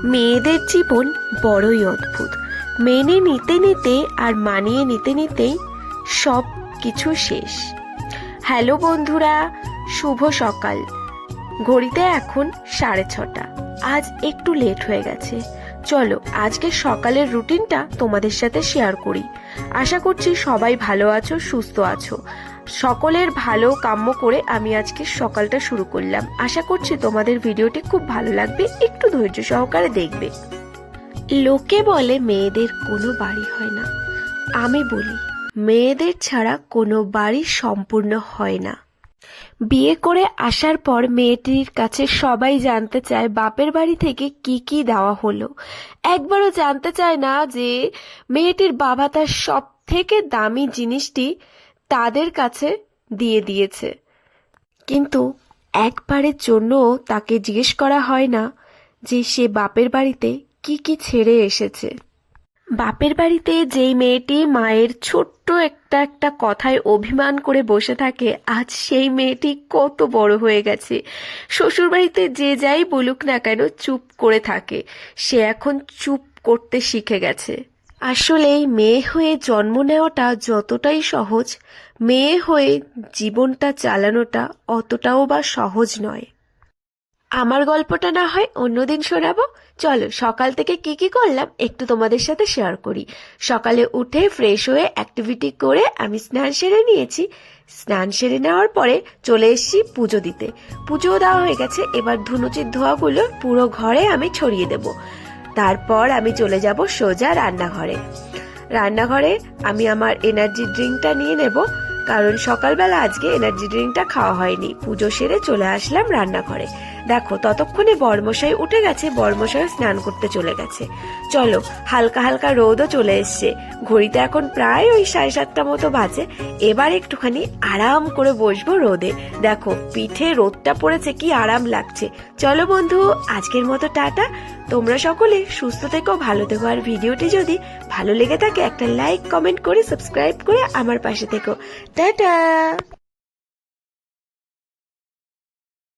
মেয়েদের জীবন বড়ই অদ্ভুত। মেনে নিতে নিতে আর মানিয়ে নিতে নিতেই সব কিছু শেষ। হ্যালো বন্ধুরা, শুভ সকাল। ঘড়িতে এখন 6:30। আজ একটু লেট হয়ে গেছে। চলো আজকে সকালের রুটিনটা তোমাদের সাথে শেয়ার করি। আশা করছি সবাই ভালো আছো, সুস্থ আছো। সকলের ভালো কাম্য করে আমি আজকে সকালটা শুরু করলাম। আশা করছি তোমাদের ভিডিওটি খুব ভালো লাগবে, একটু ধৈর্য সহকারে দেখবে। লোকে বলে মেয়েদের কোনো বাড়ি হয় না, আমি বলি মেয়েদের ছাড়া কোনো বাড়ি সম্পূর্ণ হয় না। বিয়ে করে আসার পর মেয়েটির কাছে সবাই জানতে চায় বাপের বাড়ি থেকে কি কি দেওয়া হলো। একবারও জানতে চায় না যে মেয়েটির বাবা তার সব থেকে দামি জিনিসটি তাদের কাছে দিয়ে দিয়েছে, কিন্তু একবারের জন্য তাকে জিজ্ঞেস করা হয় না যে সে বাপের বাড়িতে কি কি ছেড়ে এসেছে। বাপের বাড়িতে যেই মেয়েটি মায়ের ছোট্ট একটা একটা কথায় অভিমান করে বসে থাকে, আজ সেই মেয়েটি কত বড় হয়ে গেছে। শ্বশুর বাড়িতে যে যাই বলুক না কেন চুপ করে থাকে, সে এখন চুপ করতে শিখে গেছে। আসলে মেয়ে হয়ে জন্ম নেওয়াটা যতটাই সহজ, মেয়ে হয়ে জীবনটা চালানোটা অতটাও বা সহজ নয়। আমার গল্পটা না হয় অন্যদিন শোনাবো। চলো সকাল থেকে কি কি করলাম একটু তোমাদের সাথে শেয়ার করি। সকালে উঠে ফ্রেশ হয়ে অ্যাক্টিভিটি করে আমি স্নান সেরে নিয়েছি। স্নান সেরে নেওয়ার পরে চলে এসেছি পুজো দিতে। পুজো দেওয়া হয়ে গেছে, এবার ধুনুচির ধোঁয়াগুলো পুরো ঘরে আমি ছড়িয়ে দেব। তারপর আমি চলে যাব সোজা রান্নাঘরে। রান্নাঘরে আমি আমার এনার্জি ড্রিঙ্কটা নিয়ে নেব, কারণ সকালবেলা আজকে এনার্জি ড্রিঙ্কটা খাওয়া হয়নি। পুজো সেরে চলে আসলাম রান্নাঘরে। দেখো ততক্ষণে বরমশাই উঠে গেছে, বরমশাই স্নান করতে চলে গেছে। চলো হালকা হালকা রোদও চলে এসছে, ঘড়িতে এখন প্রায় ওই 7:30 মতো বাজে। এবার একটুখানি আরাম করে বসবো রোদে। দেখো পিঠে রোদটা পড়েছে, কি আরাম লাগছে। চলো বন্ধু আজকের মতো টাটা। তোমরা সকলে সুস্থ থেকো, ভালো থেকো। আর ভিডিওটি যদি ভালো লেগে থাকে একটা লাইক কমেন্ট করে সাবস্ক্রাইব করে আমার পাশে থেকো। টাটা।